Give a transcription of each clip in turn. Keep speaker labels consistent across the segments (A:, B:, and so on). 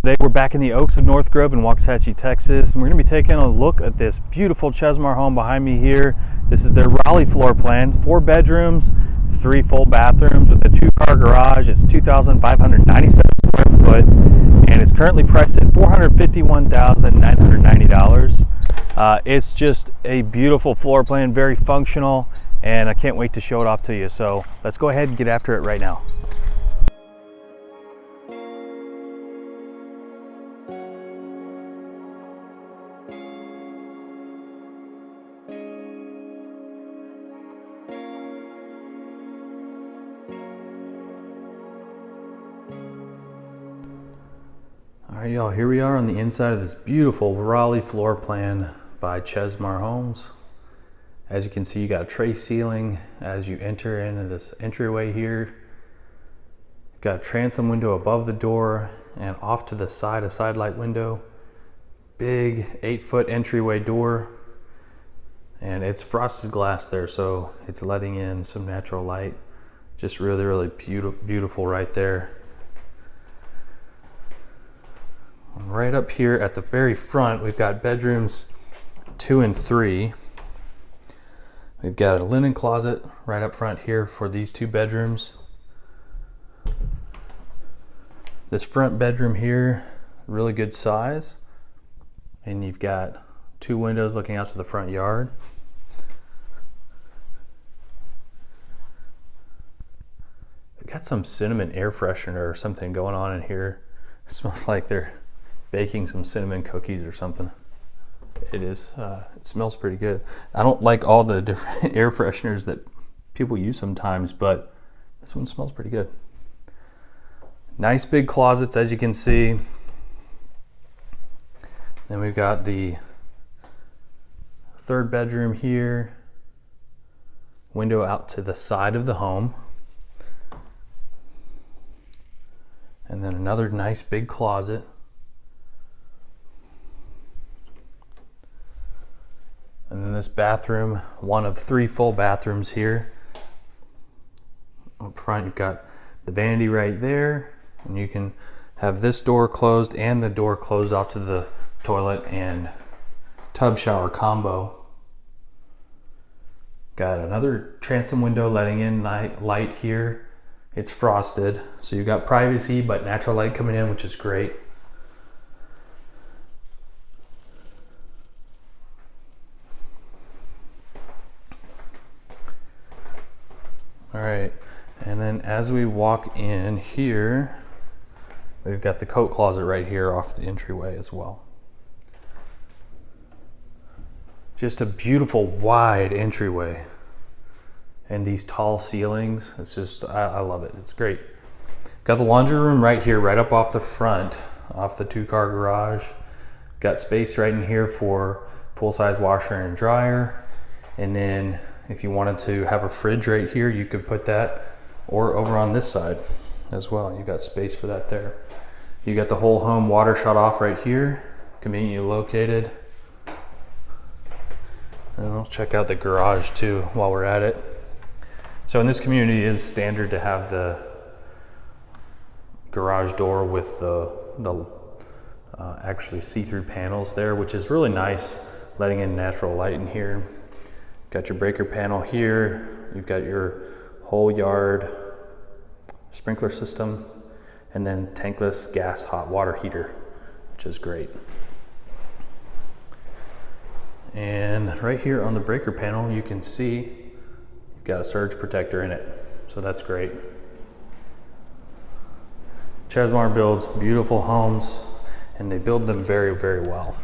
A: Today we're back in the Oaks of North Grove in Waxahachie, Texas, and we're going to be taking a look at this beautiful Chesmar home behind me here. This is their Raleigh floor plan, 4 bedrooms, 3 full bathrooms with a 2-car garage. It's 2,597 square foot, and it's currently priced at $451,990. It's just a beautiful floor plan, very functional, and I can't wait to show it off to you. So let's go ahead and get after it right now. All right, y'all, here we are on the inside of this beautiful Raleigh floor plan by Chesmar Homes. As you can see, you got a tray ceiling as you enter into this entryway here. You've got a transom window above the door and off to the side, a side light window. Big 8-foot entryway door. And it's frosted glass there, so it's letting in some natural light. Just really, really beautiful right there. Right up here at the very front, we've got bedrooms 2 and 3. We've got a linen closet right up front here for these 2 bedrooms. This front bedroom here, really good size. And you've got 2 windows looking out to the front yard. We've got some cinnamon air freshener or something going on in here. It smells like they're baking some cinnamon cookies or something. It is. It smells pretty good. I don't like all the different air fresheners that people use sometimes, but this one smells pretty good. Nice big closets, as you can see. Then we've got the 3rd bedroom here. Window out to the side of the home. And then another nice big closet. And then this bathroom, one of 3 full bathrooms here. Up front, you've got the vanity right there, and you can have this door closed and the door closed off to the toilet and tub shower combo. Got another transom window letting in light here. It's frosted, so you've got privacy but natural light coming in, which is great. All right, and then as we walk in here, we've got the coat closet right here off the entryway as well. Just a beautiful wide entryway. And these tall ceilings, it's just, I love it, it's great. Got the laundry room right here, right up off the front, off the 2-car garage. Got space right in here for full-size washer and dryer. And then if you wanted to have a fridge right here, you could put that, or over on this side as well. You got space for that there. You got the whole home water shut off right here, conveniently located. And I'll check out the garage too while we're at it. So in this community, it is standard to have the garage door with the actually see-through panels there, which is really nice, letting in natural light in here. Got your breaker panel here. You've got your whole yard sprinkler system, and then tankless gas hot water heater, which is great. And right here on the breaker panel, you can see you've got a surge protector in it, so that's great. Chesmar builds beautiful homes, and they build them very, very well.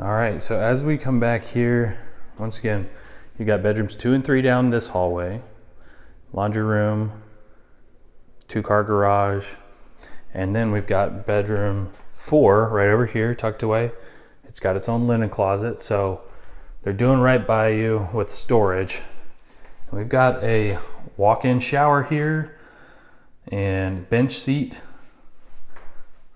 A: All right, so as we come back here, once again, you got bedrooms 2 and 3 down this hallway, laundry room, 2-car garage, and then we've got bedroom 4 right over here tucked away. It's got its own linen closet, so they're doing right by you with storage. And we've got a walk-in shower here and bench seat.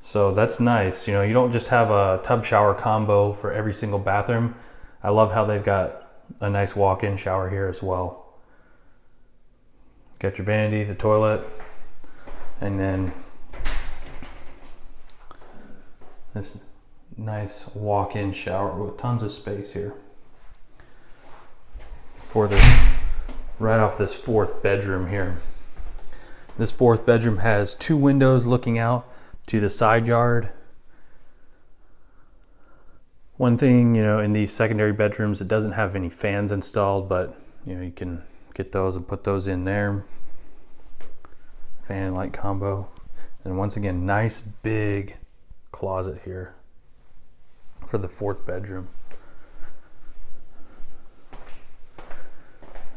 A: So that's nice. You know, you don't just have a tub shower combo for every single bathroom. I love how they've got a nice walk-in shower here as well. Got your vanity, the toilet, and then this nice walk-in shower with tons of space here for this, right off this 4th bedroom here. This 4th bedroom has 2 windows looking out to the side yard. One thing, in these secondary bedrooms, it doesn't have any fans installed, but you can get those and put those in there. Fan and light combo. And once again, nice big closet here for the 4th bedroom.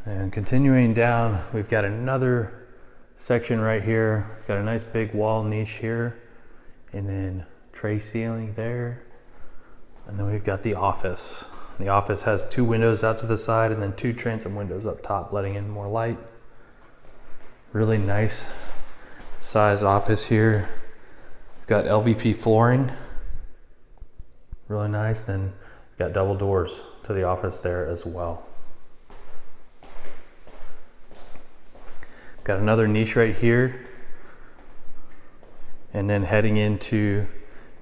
A: And continuing down, we've got another section right here. Got a nice big wall niche here, and then tray ceiling there. And then we've got the office. The office has 2 windows out to the side and then 2 transom windows up top, letting in more light. Really nice size office here. We've got LVP flooring. Really nice. Then got double doors to the office there as well. Got another niche right here. And then heading into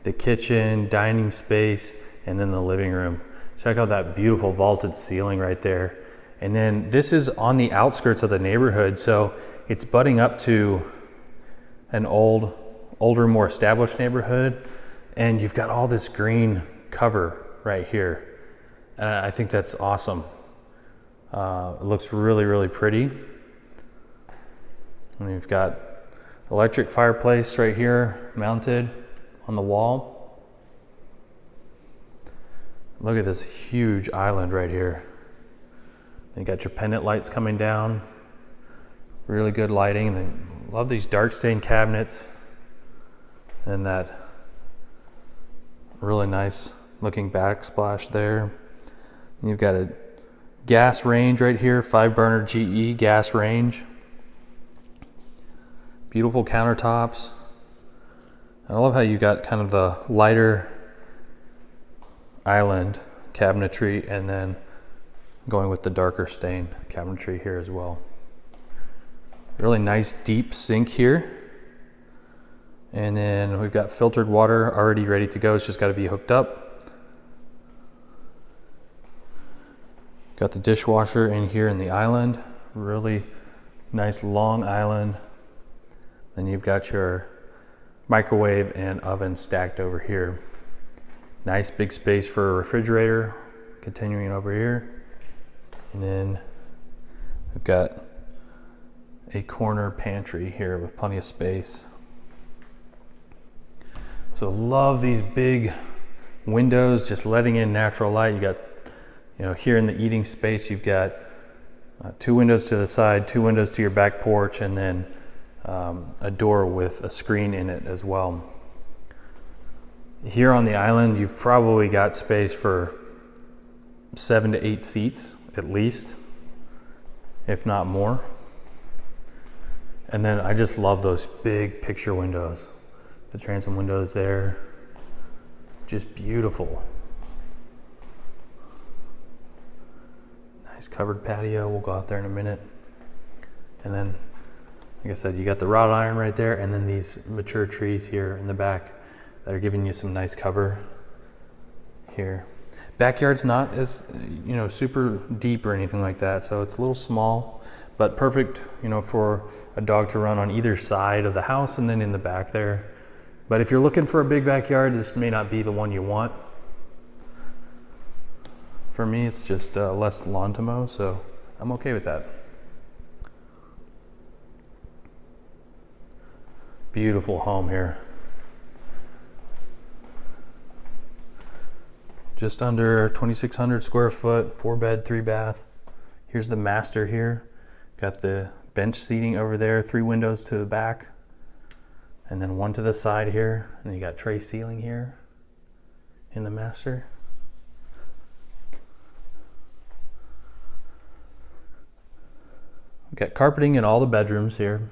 A: the kitchen, dining space, and then the living room. Check out that beautiful vaulted ceiling right there. And then this is on the outskirts of the neighborhood, so it's butting up to an older, more established neighborhood, and you've got all this green cover right here. And I think that's awesome. It looks really, really pretty. And you've got electric fireplace right here mounted on the wall. Look at this huge island right here. Then you got your pendant lights coming down. Really good lighting. And then love these dark stained cabinets. And that really nice looking backsplash there. And you've got a gas range right here, 5-burner GE gas range. Beautiful countertops. I love how you got kind of the lighter island cabinetry and then going with the darker stain cabinetry here as well. Really nice deep sink here. And then we've got filtered water already ready to go. It's just got to be hooked up. Got the dishwasher in here in the island. Really nice long island. Then you've got your microwave and oven stacked over here. Nice big space for a refrigerator, continuing over here. And then we've got a corner pantry here with plenty of space. So love these big windows, just letting in natural light. You got, here in the eating space, you've got 2 windows to the side, 2 windows to your back porch, and then a door with a screen in it as well. Here on the island, you've probably got space for 7 to 8 seats at least, if not more. And then I just love those big picture windows. The transom windows there, just beautiful. Nice covered patio. We'll go out there in a minute. And then, like I said, you got the wrought iron right there, and then these mature trees here in the back that are giving you some nice cover here. Backyard's not as, super deep or anything like that, so it's a little small, but perfect, for a dog to run on either side of the house and then in the back there. But if you're looking for a big backyard, this may not be the one you want. For me, it's just less lawn to mow, so I'm okay with that. Beautiful home here. Just under 2,600 square foot, 4-bed, 3-bath. Here's the master here. Got the bench seating over there, 3 windows to the back, and then 1 to the side here. And then you got tray ceiling here in the master. We've got carpeting in all the bedrooms here.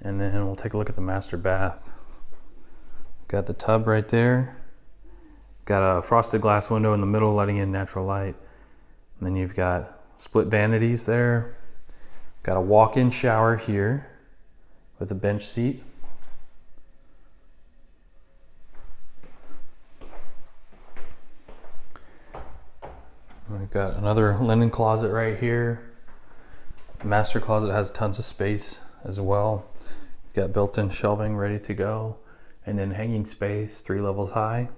A: And then we'll take a look at the master bath. Got the tub right there. Got a frosted glass window in the middle letting in natural light. And then you've got split vanities there. Got a walk-in shower here with a bench seat. We've got another linen closet right here. The master closet has tons of space as well. You've got built-in shelving ready to go, and then hanging space 3 levels high.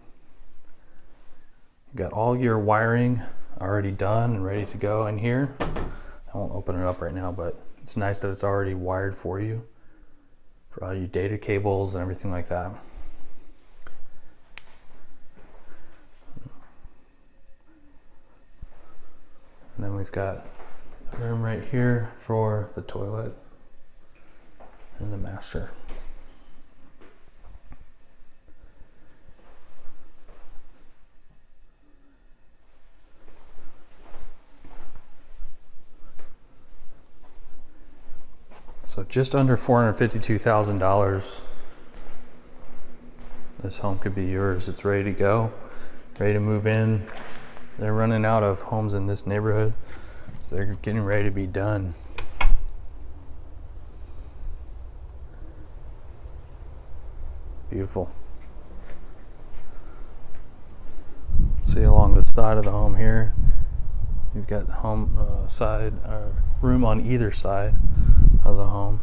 A: You've got all your wiring already done and ready to go in here. I won't open it up right now, but it's nice that it's already wired for you for all your data cables and everything like that. And then we've got a room right here for the toilet and the master. So just under $452,000, this home could be yours. It's ready to go, ready to move in. They're running out of homes in this neighborhood, so they're getting ready to be done. Beautiful. See along the side of the home here, you've got the home room on either side of the home.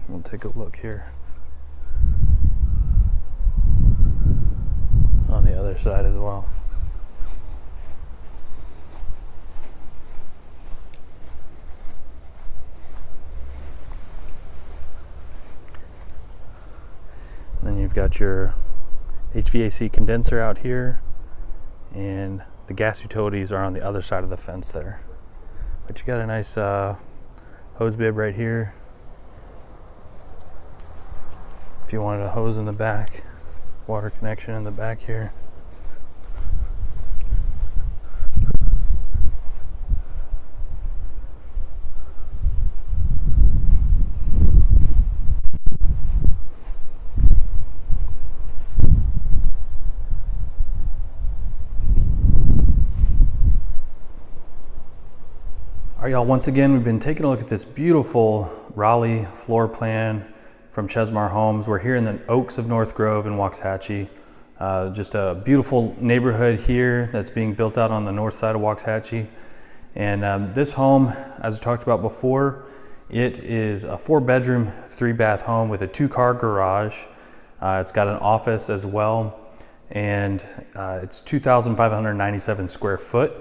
A: We'll take a look here on the other side as well. And then you've got your HVAC condenser out here, and the gas utilities are on the other side of the fence there. But you got a nice hose bib right here if you wanted a hose in the back. Water connection in the back here. All right, y'all, once again, we've been taking a look at this beautiful Raleigh floor plan from Chesmar Homes. We're here in the Oaks of North Grove in Waxahachie. Just a beautiful neighborhood here that's being built out on the north side of Waxahachie. And this home, as I talked about before, it is a 4-bedroom, 3-bath home with a 2-car garage. It's got an office as well, and it's 2,597 square foot.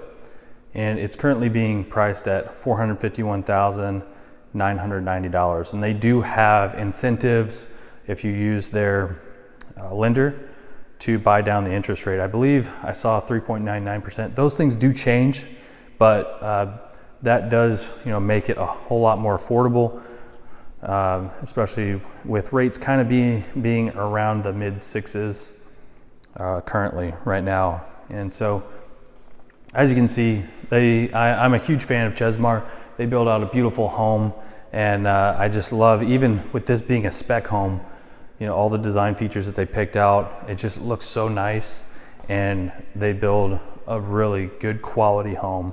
A: And it's currently being priced at $451,990. And they do have incentives if you use their lender to buy down the interest rate. I believe I saw 3.99%. Those things do change, but that does, make it a whole lot more affordable, especially with rates kind of being around the mid 6s currently right now. And so, as you can see, I'm a huge fan of Chesmar. They build out a beautiful home, and I just love, even with this being a spec home, all the design features that they picked out. It just looks so nice, and they build a really good quality home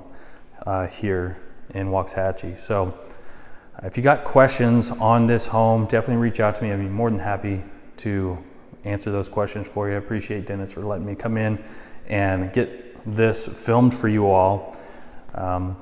A: here in Waxahachie. So if you got questions on this home, definitely reach out to me. I'd be more than happy to answer those questions for you. I appreciate Dennis for letting me come in and get this filmed for you all. I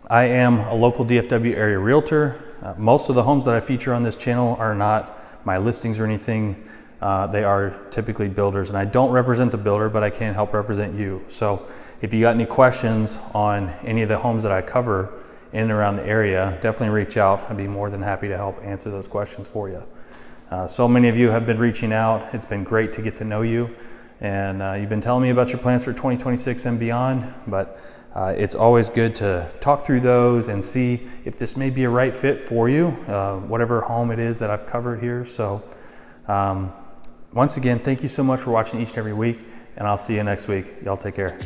A: am a local DFW area realtor. Most of the homes that I feature on this channel are not my listings or anything. They are typically builders, and I don't represent the builder, but I can help represent you. So if you got any questions on any of the homes that I cover in and around the area, definitely reach out. I'd be more than happy to help answer those questions for you. So many of you have been reaching out. It's been great to get to know you. And you've been telling me about your plans for 2026 and beyond, but it's always good to talk through those and see if this may be a right fit for you, whatever home it is that I've covered here. So once again, thank you so much for watching each and every week, and I'll see you next week. Y'all take care.